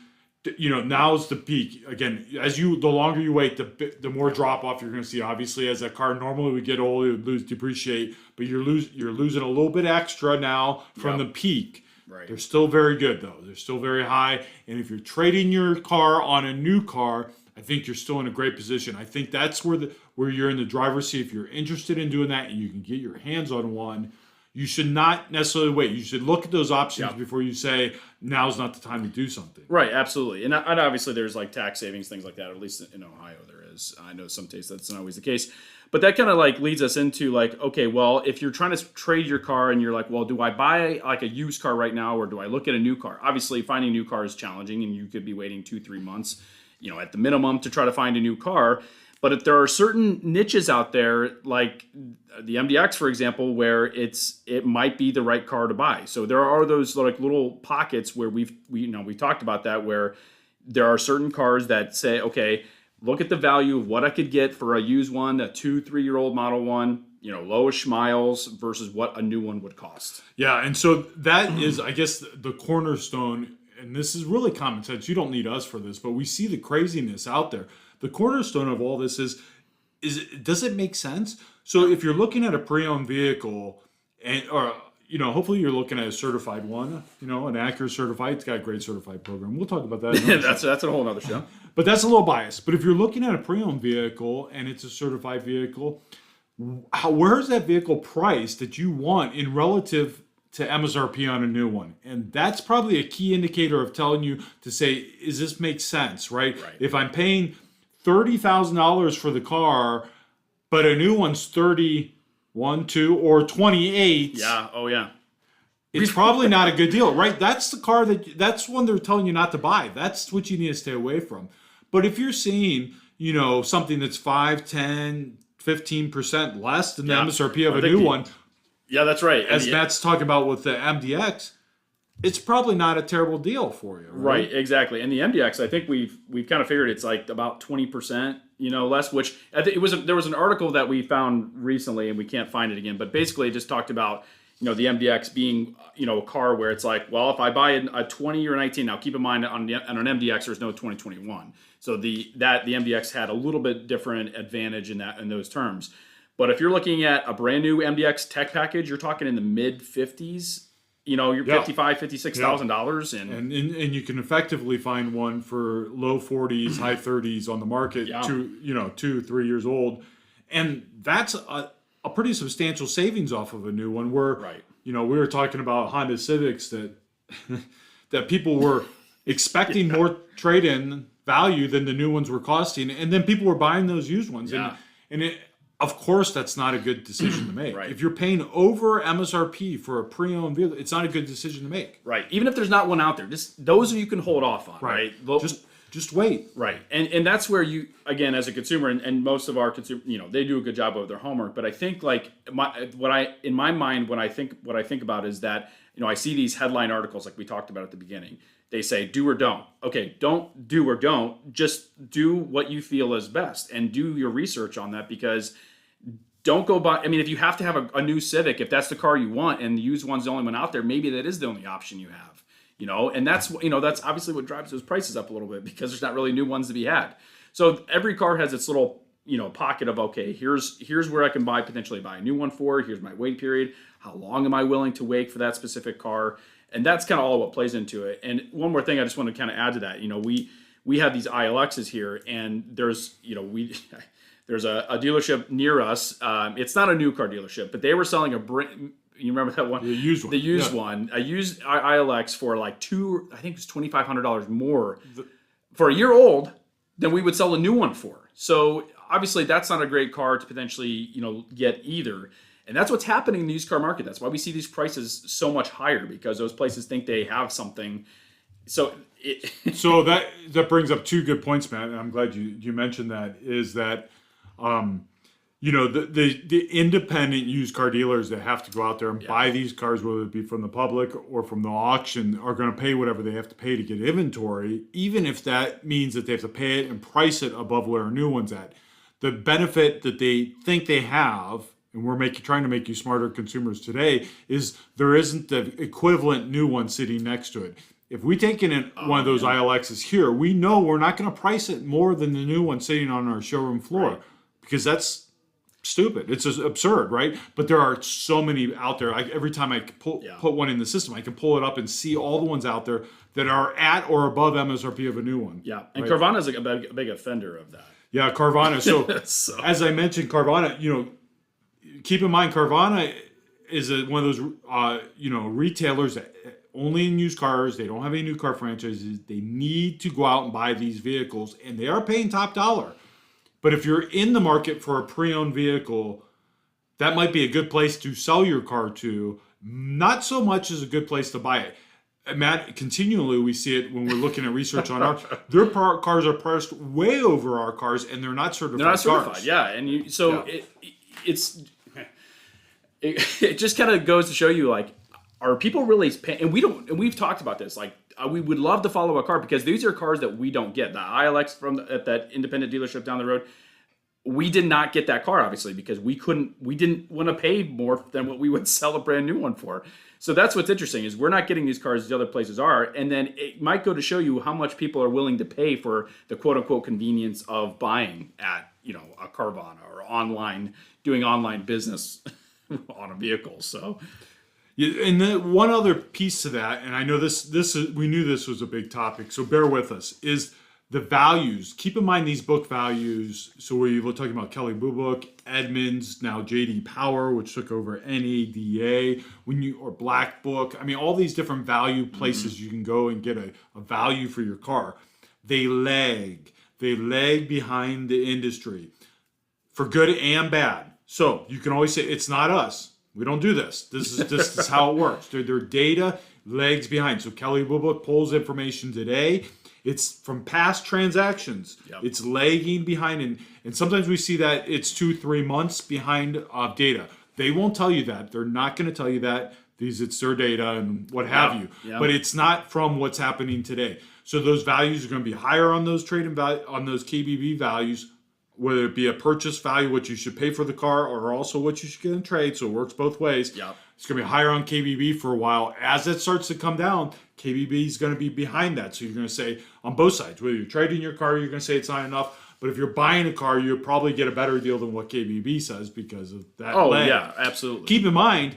Now's the peak. Again, the longer you wait, the more drop off you're going to see. Obviously, as that car normally would get old, it would depreciate, but you're losing a little bit extra now from the peak. Right. They're still very good though. They're still very high. And if you're trading your car on a new car, I think you're still in a great position. I think that's where you're in the driver's seat. If you're interested in doing that and you can get your hands on one, you should not necessarily wait. You should look at those options before you say, now's not the time to do something. Right, absolutely. And obviously there's like tax savings, things like that. At least in Ohio there is. I know some states that's not always the case. But that kind of like leads us into like, okay, well, if you're trying to trade your car and you're like, well, do I buy like a used car right now or do I look at a new car? Obviously, finding a new car is challenging and you could be waiting 2-3 months, at the minimum to try to find a new car. But if there are certain niches out there, like the MDX, for example, where it might be the right car to buy. So there are those like little pockets where we talked about that, where there are certain cars that say, okay, look at the value of what I could get for a used one, a 2-3-year-old model one, lowish miles versus what a new one would cost. Yeah, and so that is, I guess, the cornerstone. And this is really common sense. You don't need us for this, but we see the craziness out there. The cornerstone of all this is does it make sense? So if you're looking at a pre-owned vehicle, or hopefully you're looking at a certified one, an Acura certified. It's got a great certified program. We'll talk about that. That's a whole other show. But that's a little biased. But if you're looking at a pre-owned vehicle and it's a certified vehicle, where's that vehicle priced that you want in relative to MSRP on a new one? And that's probably a key indicator of telling you to say, is this make sense, right? If I'm paying $30,000 for the car, but a new one's 31, 2, or 28. Yeah. Oh, yeah. it's probably not a good deal, right? That's the car that's one they're telling you not to buy. That's what you need to stay away from. But if you're seeing, something that's 5, 10, 15% less than the MSRP of a new one. Yeah, that's right. As Matt's talking about with the MDX, it's probably not a terrible deal for you. Right, exactly. And the MDX, I think we've kind of figured it's like about 20%, less, which I think there was an article that we found recently and we can't find it again, but basically it just talked about, the MDX being, a car where it's like, well, if I buy a 20 or 19, now keep in mind on an MDX, there's no 2021. So the MDX had a little bit different advantage in those terms. But if you're looking at a brand new MDX tech package, you're talking in the mid 50s. You're $55,000, $56,000, and you can effectively find one for low 40s, high 30s on the market. 2-3 years old, and that's a pretty substantial savings off of a new one. Where we were talking about Honda Civics that people were expecting more trade-in value than the new ones were costing, and then people were buying those used ones, and it. Of course, that's not a good decision to make. Right. If you're paying over MSRP for a pre-owned vehicle, it's not a good decision to make. Right. Even if there's not one out there, just those you can hold off on. Right. Just wait. Right. And that's where you, again, as a consumer, and most of our consumer, they do a good job of their homework. But I think in my mind, what I think about is that I see these headline articles like we talked about at the beginning. They say do or don't. Okay, don't do or don't. Just do what you feel is best and do your research on that, because don't go buy. I mean, if you have to have a new Civic, if that's the car you want and the used one's the only one out there, maybe that is the only option you have. And that's that's obviously what drives those prices up a little bit, because there's not really new ones to be had. So every car has its little pocket of, okay, here's where I can potentially buy a new one for. Here's my wait period. How long am I willing to wait for that specific car? And that's kind of all what plays into it. And one more thing I just want to kind of add to that. We have these ILXs here, and there's there's a dealership near us. It's not a new car dealership, but they were selling you remember that one? The used one. The used one. A used ILX for like I think it was $2,500 more for a year old than we would sell a new one for. So obviously that's not a great car to potentially get either. And that's what's happening in the used car market. That's why we see these prices so much higher, because those places think they have something. So that brings up two good points, Matt. And I'm glad you mentioned that. Is that the independent used car dealers that have to go out there and buy these cars, whether it be from the public or from the auction, are going to pay whatever they have to pay to get inventory, even if that means that they have to pay it and price it above where a new one's at. The benefit that they think they have, and we're trying to make you smarter consumers today, is there isn't the equivalent new one sitting next to it. If we take in one of those ILXs here, we know we're not going to price it more than the new one sitting on our showroom floor, because that's stupid. It's just absurd, right? But there are so many out there. Every time I put one in the system, I can pull it up and see all the ones out there that are at or above MSRP of a new one. Yeah, and Carvana's a big offender of that. Yeah, Carvana. So as I mentioned, Carvana, keep in mind, Carvana is one of those, retailers that only in used cars. They don't have any new car franchises. They need to go out and buy these vehicles, and they are paying top dollar. But if you're in the market for a pre-owned vehicle, that might be a good place to sell your car to. Not so much as a good place to buy it. Matt, continually we see it when we're looking at research on ours. Their cars are priced way over our cars, and they're not certified. They're not certified, cars. Yeah, and it just kind of goes to show you, like, are people really paying? And we've talked about this. Like, we would love to follow a car, because these are cars that we don't get. The ILX at that independent dealership down the road, we did not get that car, obviously, because we didn't want to pay more than what we would sell a brand new one for. So that's what's interesting, is we're not getting these cars as the other places are. And then it might go to show you how much people are willing to pay for the quote unquote convenience of buying at, a Carvana or doing online business on a vehicle. So, yeah, and then one other piece to that, and I know we knew this was a big topic, so bear with us, is the values. Keep in mind these book values. So we were talking about Kelley Blue Book, Edmunds, now JD Power, which took over NADA, or Black Book. I mean, all these different value places you can go and get a value for your car. They lag behind the industry, for good and bad. So you can always say, it's not us. We don't do this. This is how it works. Their data lags behind. So Kelly Blue Book pulls information today. It's from past transactions. Yep. It's lagging behind. And sometimes we see that it's 2-3 months behind data. They won't tell you that. They're not going to tell you that. It's their data and what have you. Yep. But it's not from what's happening today. So those values are going to be higher on those on those KBB values, whether it be a purchase value, what you should pay for the car, or also what you should get in trade. So it works both ways. Yep. It's going to be higher on KBB for a while. As it starts to come down, KBB is going to be behind that. So you're going to say on both sides, whether you're trading your car, you're going to say it's not enough. But if you're buying a car, you'll probably get a better deal than what KBB says because of that leg. Yeah, absolutely. Keep in mind,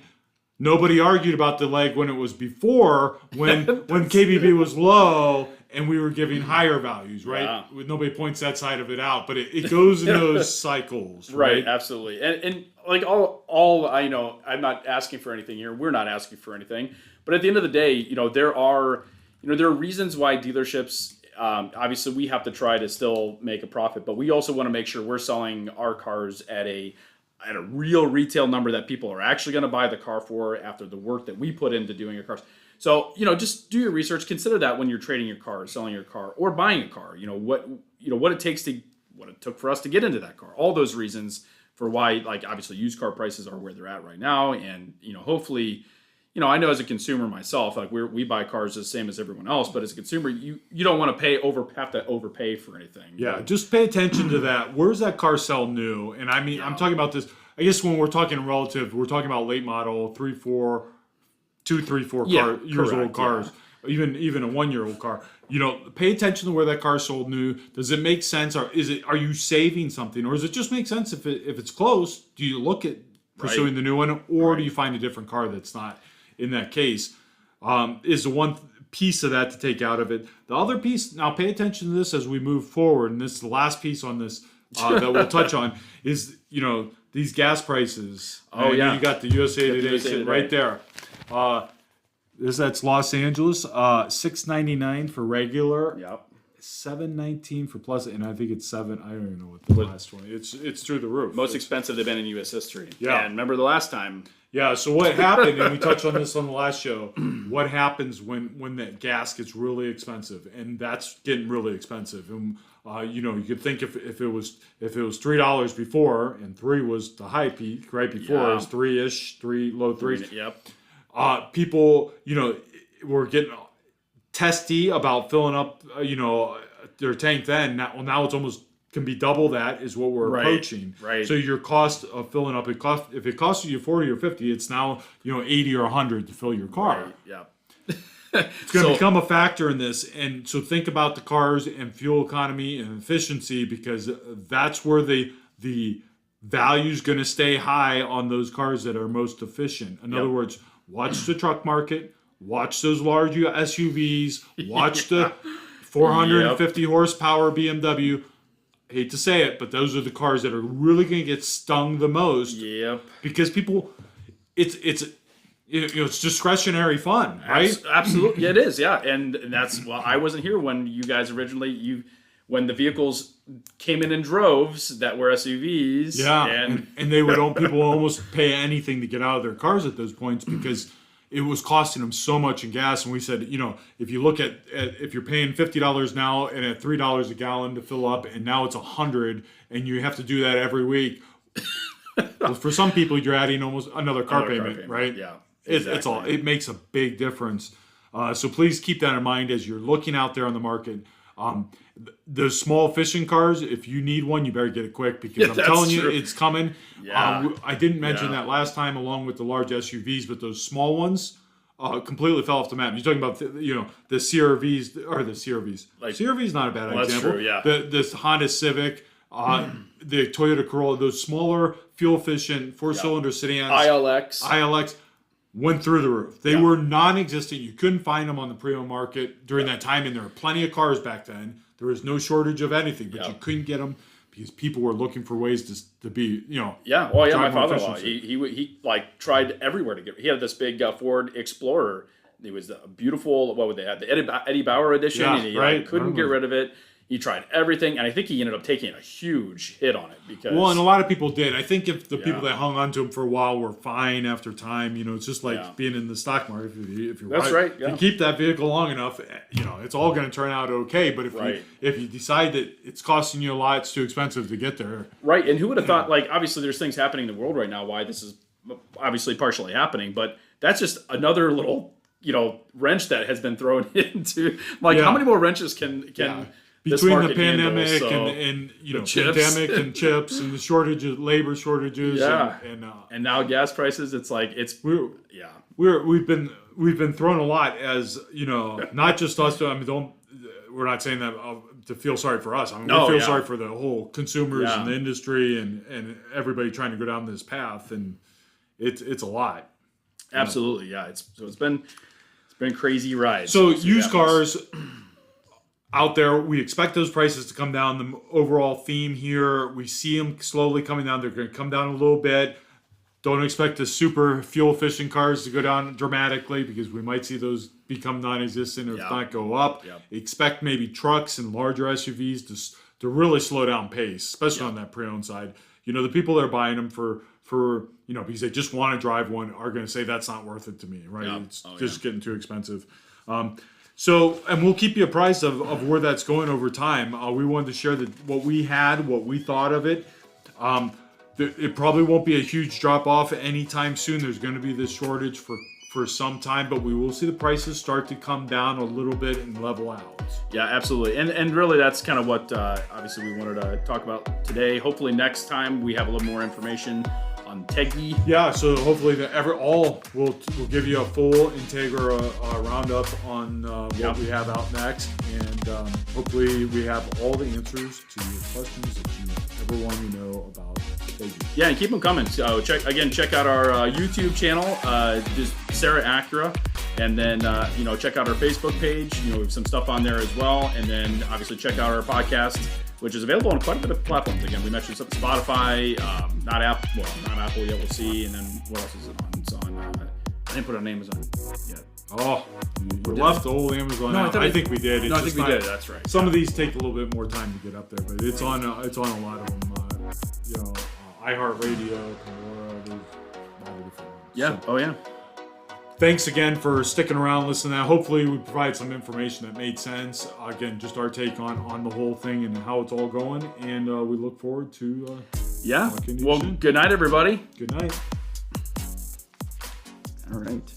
nobody argued about the leg when it was before, when KBB was low and we were giving higher values, right? Yeah. Nobody points that side of it out, but it goes in those cycles, right? Absolutely. And like all I know, I'm not asking for anything here. We're not asking for anything. But at the end of the day, there are reasons why dealerships, obviously we have to try to still make a profit, but we also want to make sure we're selling our cars at a real retail number that people are actually going to buy the car for after the work that we put into doing our cars. So, just do your research. Consider that when you're trading your car, selling your car, or buying a car. What it took for us to get into that car. All those reasons for why, like, obviously used car prices are where they're at right now. And, hopefully, I know as a consumer myself, like we buy cars the same as everyone else, but as a consumer, you don't want to have to overpay for anything. Yeah, just pay attention to that. Where's that car sell new? And I mean, I'm talking about this, I guess when we're talking relative, we're talking about late model, 2, 3, 4 years old cars, even a 1-year-old car. Pay attention to where that car sold new. Does it make sense? Or are you saving something? Or does it just make sense if it's close? Do you look at pursuing the new one, or do you find a different car that's not in that case? Is the one piece of that to take out of it. The other piece, now pay attention to this as we move forward, and this is the last piece on this that we'll touch on, is, these gas prices. Oh, yeah. You got the USA Today sitting right there. That's Los Angeles, $6.99 for regular. Yep. $7.19 for plus, and I think it's $7. I don't even know what the last one. It's through the roof. Most expensive they've been in U.S. history. Yeah. And remember the last time. Yeah. So what happened, and we touched on this on the last show. What happens when that gas gets really expensive, and that's getting really expensive. And you could think if it was $3 before, and 3 was the high peak right before, it was 3-ish, low 3s. Yep. People, were getting testy about filling up, their tank then. Now it's almost can be double that is what we're approaching. Right. So your cost of filling up, if it costs you 40 or 50, it's now, 80 or 100 to fill your car. Right. Yeah. It's going to become a factor in this. And so think about the cars and fuel economy and efficiency, because that's where the value's going to stay high on those cars that are most efficient. In other words, watch the truck market, watch those large SUVs, watch the 450 horsepower BMW. Hate to say it, but those are the cars that are really going to get stung the most. Yep. Because people, it's discretionary fun, right? Absolutely, it is. Yeah, and that's I wasn't here when you guys originally when the vehicles came in droves that were SUVs. Yeah, and they would people almost pay anything to get out of their cars at those points because it was costing them so much in gas. And we said, if you look at if you're paying $50 now and at $3 a gallon to fill up, and now it's $100, and you have to do that every week. Well, for some people, you're adding almost another car payment, right? Yeah, exactly. It makes a big difference. So please keep that in mind as you're looking out there on the market. Those small fishing cars, if you need one, you better get it quick, because I'm telling you, it's coming. Yeah. I didn't mention that last time, along with the large SUVs, but those small ones completely fell off the map. You're talking about the CRVs or the CRVs. CRV's not a bad example. That's true. Yeah. The Honda Civic, the Toyota Corolla, those smaller fuel efficient 4-cylinder sedans. ILX went through the roof. They were non-existent. You couldn't find them on the pre-owned market during that time, and there were plenty of cars back then. There was no shortage of anything, but you couldn't get them because people were looking for ways to be, Yeah. Well, yeah. My father-in-law, he tried everywhere to get. He had this big Ford Explorer. It was a beautiful. What would they have? The Eddie Bauer edition. Yeah, And he couldn't get rid of it. He tried everything, and I think he ended up taking a huge hit on it because. Well, and a lot of people did. I think if the people that hung on to him for a while were fine after time, it's just like being in the stock market. If you're if you keep that vehicle long enough, it's all going to turn out okay. But if you decide that it's costing you a lot, it's too expensive to get there. Right, and who would have thought? Like, obviously, there's things happening in the world right now. Why this is obviously partially happening, but that's just another little wrench that has been thrown into. Like, how many more wrenches can between the pandemic and pandemic and chips and the shortages, labor shortages, and now gas prices. It's like we've been thrown a lot as not just us. I mean, we're not saying that to feel sorry for us. I mean, we feel sorry for the whole consumers and the industry and everybody trying to go down this path, and it's a lot. Absolutely, it's been a crazy ride. So used cars out there, we expect those prices to come down. The overall theme here, we see them slowly coming down. They're going to come down a little bit. Don't expect the super fuel efficient cars to go down dramatically because we might see those become non-existent or if not go up. Expect maybe trucks and larger SUVs to really slow down pace, especially on that pre-owned side. The people that are buying them for because they just want to drive one are going to say that's not worth it to me, right? It's just getting too expensive. So, and we'll keep you apprised of where that's going over time. We wanted to share what we thought of it. It probably won't be a huge drop off anytime soon. There's going to be this shortage for some time, but we will see the prices start to come down a little bit and level out. Yeah, absolutely. And really that's kind of what obviously we wanted to talk about today. Hopefully next time we have a little more information on Tegi. Yeah, so hopefully we'll give you a full Integra roundup on what we have out next, and hopefully we have all the answers to your questions that you ever want to know about Tegi. Yeah, and keep them coming. So check out our YouTube channel, just Serra Acura, and then check out our Facebook page. We have some stuff on there as well, and then obviously check out our podcast, which is available on quite a bit of platforms. Again, we mentioned Spotify, not Apple yet. We'll see. And then what else is it on? It's on. I didn't put it on Amazon yet. Oh, we left the old Amazon. No, I think we did. I think we did. That's right. Some of these take a little bit more time to get up there, but it's on. It's on a lot of them. iHeartRadio, Pandora, there's a lot of different ones. Yeah. So, thanks again for sticking around, listening. Hopefully we provide some information that made sense. Again, just our take on the whole thing and how it's all going. And we look forward to talking to you soon. Good night, everybody. Good night. All right.